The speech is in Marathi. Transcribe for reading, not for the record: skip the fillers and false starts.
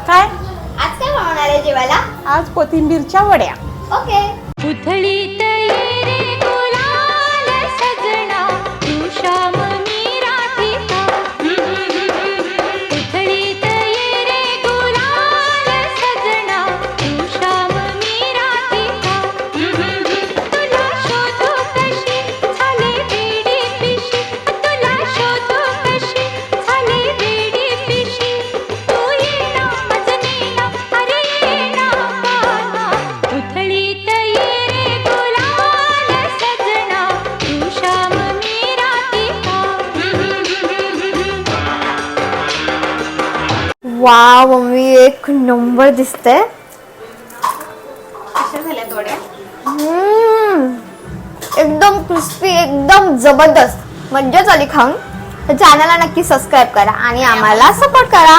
काय आज काय बनवणार आहे जेवायला? आज कोथिंबीरच्या वड्या. ओके. उथळीत ये रे गुलाल सजना तू श्याम मी राधिका. उथळीत ये रे गुलाल सजना तू श्याम मी राधिका. तुला शोधू कशी झाले वेडी पिशी. तुला शोधू कशी झाले वेडी पिशी. तू ये ना मजनी ना अरे ये ना गाना. उथळीत ये रे गुलाल सजना तू श्याम मी राधिका. वाव मम्मी एक नंबर दिसते. कशा झाल्या वड्या? एकदम क्रिस्पी, एकदम जबरदस्त. मज्जाच आली खाऊन. तर चॅनलला नक्की सबस्क्राईब करा आणि आम्हाला सपोर्ट करा.